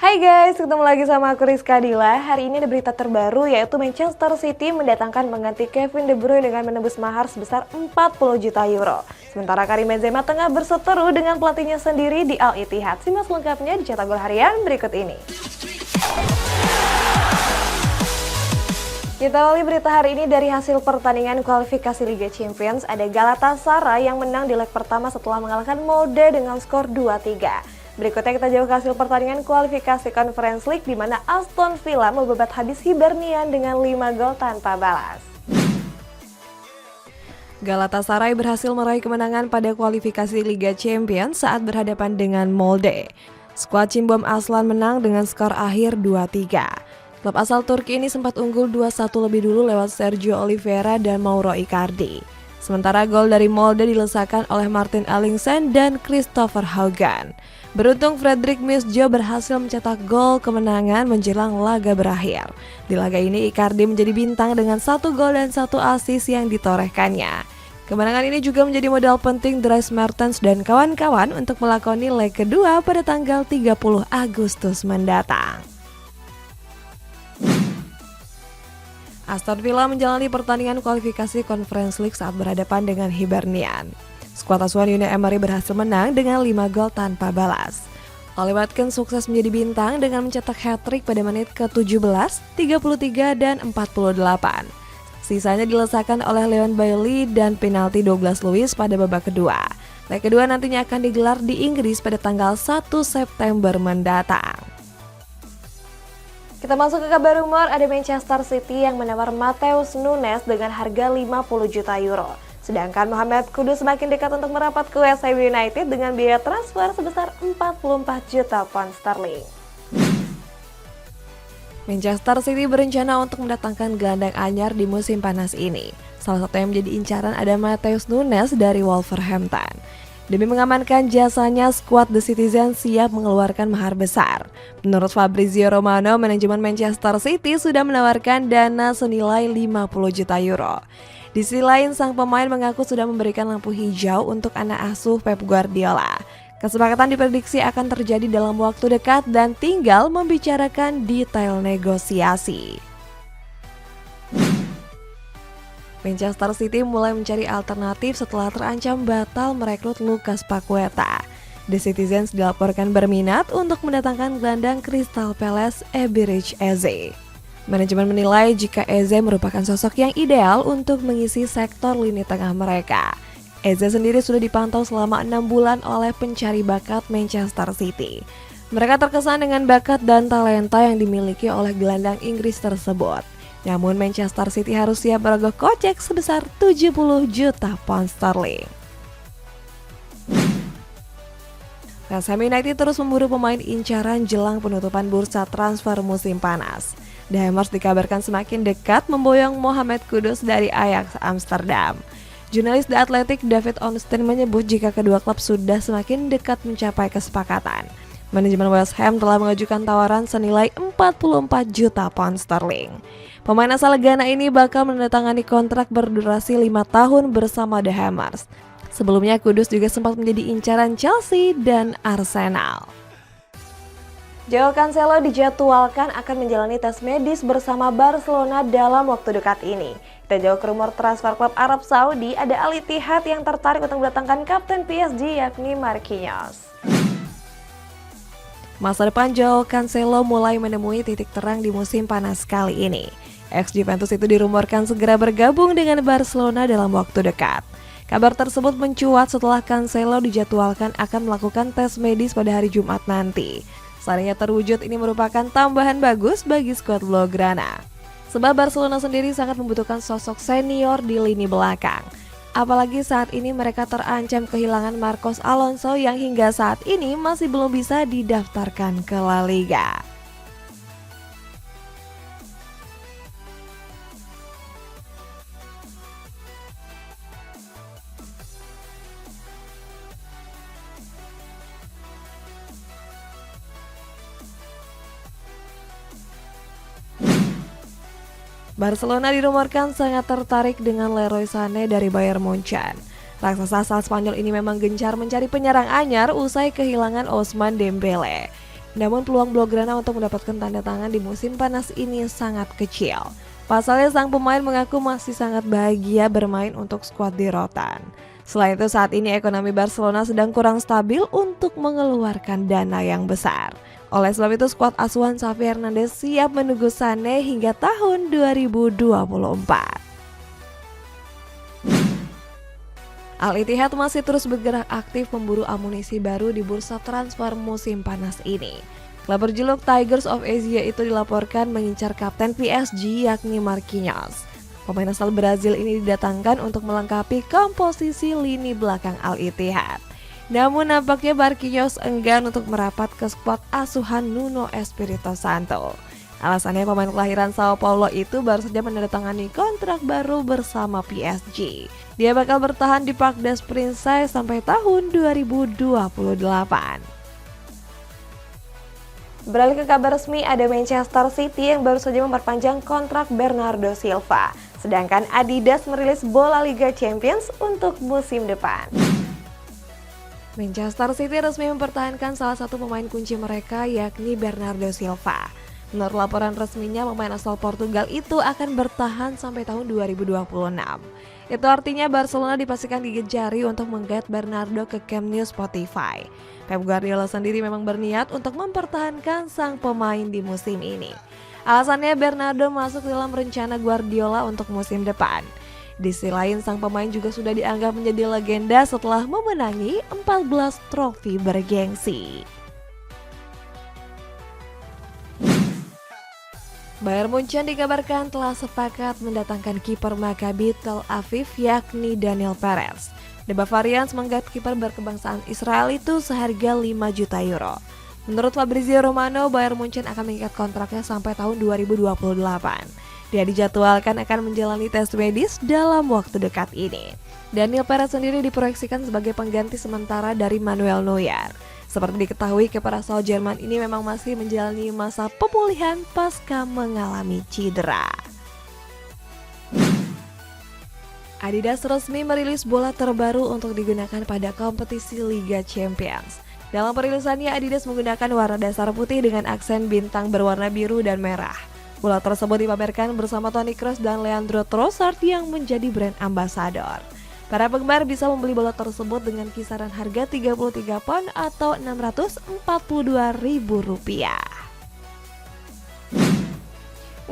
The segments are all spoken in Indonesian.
Hai guys, ketemu lagi sama aku Rizka Dila. Hari ini ada berita terbaru yaitu Manchester City mendatangkan pengganti Kevin De Bruyne dengan menembus mahar sebesar 40 juta euro. Sementara Karim Benzema tengah berseteru dengan pelatihnya sendiri di Al Ittihad. Simak selengkapnya di Cetak Gol Harian berikut ini. Kita awali berita hari ini dari hasil pertandingan kualifikasi Liga Champions. Ada Galatasaray yang menang di leg pertama setelah mengalahkan Molde dengan skor 2-3. Berikutnya kita jauh ke hasil pertandingan kualifikasi Conference League di mana Aston Villa membabat habis Hibernian dengan 5 gol tanpa balas. Galatasaray berhasil meraih kemenangan pada kualifikasi Liga Champions saat berhadapan dengan Molde. Skuad Cimbom Aslan menang dengan skor akhir 2-3. Klub asal Turki ini sempat unggul 2-1 lebih dulu lewat Sergio Oliveira dan Mauro Icardi. Sementara gol dari Molde dilesakan oleh Martin Ellingsen dan Christopher Haugan. Beruntung Fredrik Misjo berhasil mencetak gol kemenangan menjelang laga berakhir. Di laga ini Icardi menjadi bintang dengan 1 gol dan 1 assist yang ditorehkannya. Kemenangan ini juga menjadi modal penting Dries Mertens dan kawan-kawan untuk melakoni leg kedua pada tanggal 30 Agustus mendatang. Aston Villa menjalani pertandingan kualifikasi Conference League saat berhadapan dengan Hibernian. Skuad asuhan Unai Emery berhasil menang dengan 5 gol tanpa balas. Oli Watkins sukses menjadi bintang dengan mencetak hat-trick pada menit ke-17, 33, dan 48. Sisanya dilesakan oleh Leon Bailey dan penalti Douglas Luiz pada babak kedua. Leg kedua nantinya akan digelar di Inggris pada tanggal 1 September mendatang. Kita masuk ke kabar rumor, ada Manchester City yang menawar Matheus Nunes dengan harga 50 juta euro. Sedangkan Mohamed Kudus semakin dekat untuk merapat ke West Ham United dengan biaya transfer sebesar 44 juta pound sterling. Manchester City berencana untuk mendatangkan gelandang anyar di musim panas ini. Salah satu yang menjadi incaran ada Matheus Nunes dari Wolverhampton. Demi mengamankan jasanya, skuad The Citizen siap mengeluarkan mahar besar. Menurut Fabrizio Romano, manajemen Manchester City sudah menawarkan dana senilai 50 juta euro. Di sisi lain, sang pemain mengaku sudah memberikan lampu hijau untuk anak asuh Pep Guardiola. Kesepakatan diprediksi akan terjadi dalam waktu dekat dan tinggal membicarakan detail negosiasi. Manchester City mulai mencari alternatif setelah terancam batal merekrut Lucas Paqueta. The Citizens dilaporkan berminat untuk mendatangkan gelandang Crystal Palace Eberechi Eze. Manajemen menilai jika Eze merupakan sosok yang ideal untuk mengisi sektor lini tengah mereka. Eze sendiri sudah dipantau selama 6 bulan oleh pencari bakat Manchester City. Mereka terkesan dengan bakat dan talenta yang dimiliki oleh gelandang Inggris tersebut. Namun Manchester City harus siap merogoh kocek sebesar 70 juta pound sterling. West Ham United terus memburu pemain incaran jelang penutupan bursa transfer musim panas. The Hammers dikabarkan semakin dekat memboyong Mohamed Kudus dari Ajax Amsterdam. Jurnalis The Athletic David Ornstein menyebut jika kedua klub sudah semakin dekat mencapai kesepakatan. Manajemen West Ham telah mengajukan tawaran senilai 44 juta pound sterling. Pemain asal Ghana ini bakal menandatangani kontrak berdurasi 5 tahun bersama The Hammers. Sebelumnya Kudus juga sempat menjadi incaran Chelsea dan Arsenal. Joao Cancelo dijadwalkan akan menjalani tes medis bersama Barcelona dalam waktu dekat ini. Kita jauh ke rumor transfer klub Arab Saudi, ada Al Ittihad yang tertarik untuk mendatangkan kapten PSG yakni Marquinhos. Masa depan Joao Cancelo mulai menemui titik terang di musim panas kali ini. Ex-Juventus itu dirumorkan segera bergabung dengan Barcelona dalam waktu dekat. Kabar tersebut mencuat setelah Cancelo dijadwalkan akan melakukan tes medis pada hari Jumat nanti. Seandainya terwujud, ini merupakan tambahan bagus bagi skuad Blaugrana. Sebab Barcelona sendiri sangat membutuhkan sosok senior di lini belakang. Apalagi saat ini mereka terancam kehilangan Marcos Alonso yang hingga saat ini masih belum bisa didaftarkan ke La Liga. Barcelona dirumorkan sangat tertarik dengan Leroy Sané dari Bayern Munchen. Raksasa asal Spanyol ini memang gencar mencari penyerang anyar usai kehilangan Ousmane Dembele. Namun peluang Blaugrana untuk mendapatkan tanda tangan di musim panas ini sangat kecil. Pasalnya sang pemain mengaku masih sangat bahagia bermain untuk skuad di Rotan. Selain itu saat ini ekonomi Barcelona sedang kurang stabil untuk mengeluarkan dana yang besar. Oleh sebab itu skuad asuhan Xavi Hernandez siap menunggu Sané hingga tahun 2024. Al-Ittihad masih terus bergerak aktif memburu amunisi baru di bursa transfer musim panas ini. Klub berjuluk Tigers of Asia itu dilaporkan mengincar kapten PSG yakni Marquinhos. Pemain asal Brazil ini didatangkan untuk melengkapi komposisi lini belakang Al-Ittihad. Namun nampaknya Marquinhos enggan untuk merapat ke skuad asuhan Nuno Espirito Santo. Alasannya pemain kelahiran Sao Paulo itu baru saja menandatangani kontrak baru bersama PSG. Dia bakal bertahan di Parc des Princes sampai tahun 2028. Beralih ke kabar resmi, ada Manchester City yang baru saja memperpanjang kontrak Bernardo Silva. Sedangkan Adidas merilis bola Liga Champions untuk musim depan. Manchester City resmi mempertahankan salah satu pemain kunci mereka yakni Bernardo Silva. Menurut laporan resminya, pemain asal Portugal itu akan bertahan sampai tahun 2026. Itu artinya Barcelona dipastikan gigit jari untuk menggait Bernardo ke Camp Nou Spotify. Pep Guardiola sendiri memang berniat untuk mempertahankan sang pemain di musim ini. Alasannya Bernardo masuk dalam rencana Guardiola untuk musim depan. Di sisi lain, sang pemain juga sudah dianggap menjadi legenda setelah memenangi 14 trofi bergengsi. Bayern Munchen dikabarkan telah sepakat mendatangkan kiper Maccabi Tel Aviv yakni Daniel Perez. The Bavarians menggait kiper berkebangsaan Israel itu seharga 5 juta euro. Menurut Fabrizio Romano, Bayern Munchen akan mengikat kontraknya sampai tahun 2028. Dia dijadwalkan akan menjalani tes medis dalam waktu dekat ini. Daniel Perez sendiri diproyeksikan sebagai pengganti sementara dari Manuel Neuer. Seperti diketahui, kiper asal Jerman ini memang masih menjalani masa pemulihan pasca mengalami cedera. Adidas resmi merilis bola terbaru untuk digunakan pada kompetisi Liga Champions. Dalam perilisannya, Adidas menggunakan warna dasar putih dengan aksen bintang berwarna biru dan merah. Bola tersebut dipamerkan bersama Toni Kroos dan Leandro Trossard yang menjadi brand ambassador. Para penggemar bisa membeli bola tersebut dengan kisaran harga 33 pound atau Rp642.000.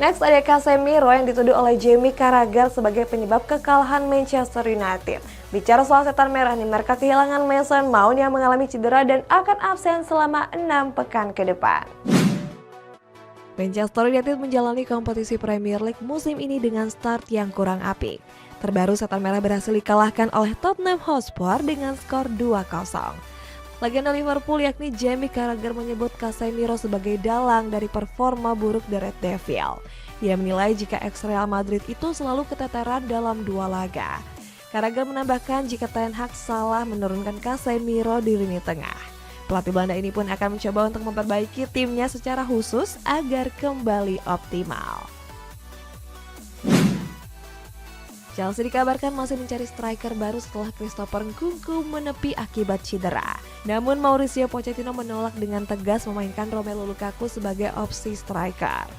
Next ada Casemiro yang dituduh oleh Jamie Carragher sebagai penyebab kekalahan Manchester United. Bicara soal setan merah nih, mereka kehilangan Mason Mount yang mengalami cedera dan akan absen selama 6 pekan ke depan. Manchester United menjalani kompetisi Premier League musim ini dengan start yang kurang apik. Terbaru setan merah berhasil dikalahkan oleh Tottenham Hotspur dengan skor 2-0. Legenda Liverpool yakni Jamie Carragher menyebut Casemiro sebagai dalang dari performa buruk The Red Devil. Ia menilai jika ex-Real Madrid itu selalu keteteran dalam 2 laga. Carragher menambahkan jika Ten Hag salah menurunkan Casemiro di lini tengah. Pelatih Belanda ini pun akan mencoba untuk memperbaiki timnya secara khusus agar kembali optimal. Chelsea dikabarkan masih mencari striker baru setelah Christopher Nkunku menepi akibat cedera. Namun Mauricio Pochettino menolak dengan tegas memainkan Romelu Lukaku sebagai opsi striker.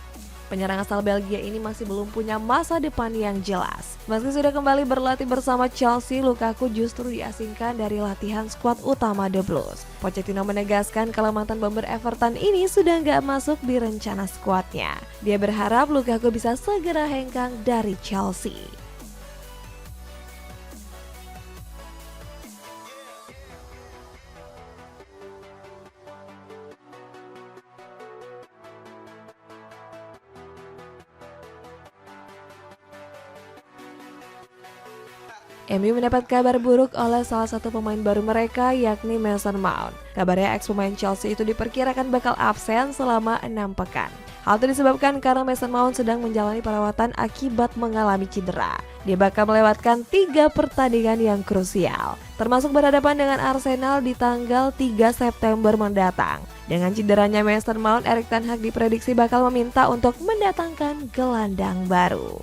Penyerang asal Belgia ini masih belum punya masa depan yang jelas. Meski sudah kembali berlatih bersama Chelsea, Lukaku justru diasingkan dari latihan skuad utama The Blues. Pochettino menegaskan kalau mantan bomber Everton ini sudah nggak masuk di rencana skuadnya. Dia berharap Lukaku bisa segera hengkang dari Chelsea. MU mendapat kabar buruk oleh salah satu pemain baru mereka yakni Mason Mount. Kabarnya ex pemain Chelsea itu diperkirakan bakal absen selama 6 pekan. Hal itu disebabkan karena Mason Mount sedang menjalani perawatan akibat mengalami cedera. Dia bakal melewatkan 3 pertandingan yang krusial, termasuk berhadapan dengan Arsenal di tanggal 3 September mendatang. Dengan cederanya Mason Mount, Erik ten Hag diprediksi bakal meminta untuk mendatangkan gelandang baru.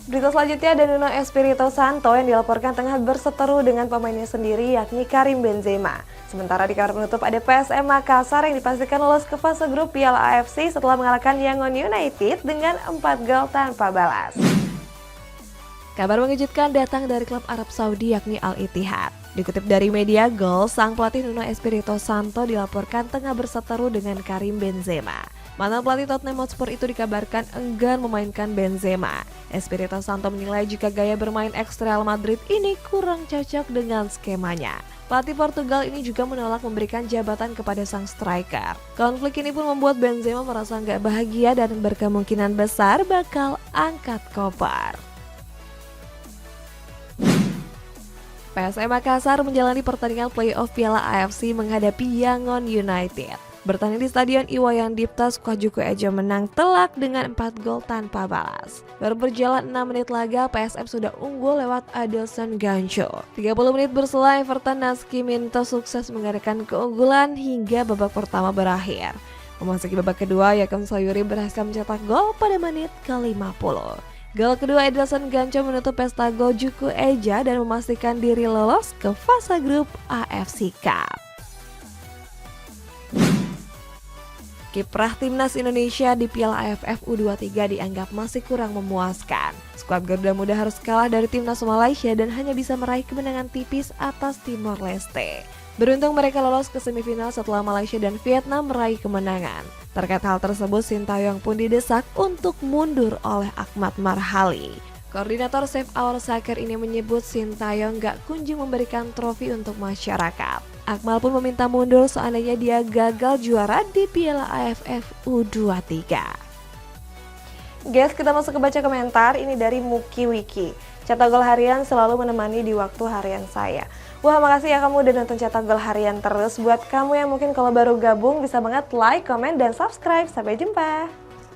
Berita selanjutnya ada Nuno Espirito Santo yang dilaporkan tengah berseteru dengan pemainnya sendiri yakni Karim Benzema. Sementara di kabar penutup ada PSM Makassar yang dipastikan lolos ke fase grup Piala AFC setelah mengalahkan Yangon United dengan 4 gol tanpa balas. Kabar mengejutkan datang dari klub Arab Saudi yakni Al Ittihad. Dikutip dari media Gol, sang pelatih Nuno Espirito Santo dilaporkan tengah berseteru dengan Karim Benzema. Mantan pelatih Tottenham Hotspur itu dikabarkan enggan memainkan Benzema. Espirito Santo menilai jika gaya bermain eks Real Madrid ini kurang cocok dengan skemanya. Pelatih Portugal ini juga menolak memberikan jabatan kepada sang striker. Konflik ini pun membuat Benzema merasa nggak bahagia dan berkemungkinan besar bakal angkat koper. PSM Makassar menjalani pertandingan playoff Piala AFC menghadapi Yangon United. Bertanding di Stadion Iwayan Dipta, skuad Juku Ejo menang telak dengan 4 gol tanpa balas. Baru berjalan 6 menit laga, PSM sudah unggul lewat Adelson Gancho. 30 menit berselang, Everton Naski Minto sukses mengadakan keunggulan hingga babak pertama berakhir. Memasuki babak kedua, Yakum Sayuri berhasil mencetak gol pada menit ke-50. Gol kedua Adelson Gancho menutup pesta gol Juku Eja dan memastikan diri lolos ke fase grup AFC Cup. Kiprah timnas Indonesia di Piala AFF U23 dianggap masih kurang memuaskan. Skuad Garuda Muda harus kalah dari timnas Malaysia dan hanya bisa meraih kemenangan tipis atas Timor Leste. Beruntung mereka lolos ke semifinal setelah Malaysia dan Vietnam meraih kemenangan. Terkait hal tersebut, Sintayong pun didesak untuk mundur oleh Ahmad Marhali. Koordinator Save Our Soccer ini menyebut Sintayong gak kunjung memberikan trofi untuk masyarakat. Akmal pun meminta mundur seandainya dia gagal juara di Piala AFF U23. Guys, kita masuk ke baca komentar. Ini dari Muki Wiki. Cetak gol harian selalu menemani di waktu harian saya. Wah, makasih ya kamu udah nonton Cetak Gol Harian terus. Buat kamu yang mungkin kalau baru gabung bisa banget like, komen, dan subscribe. Sampai jumpa.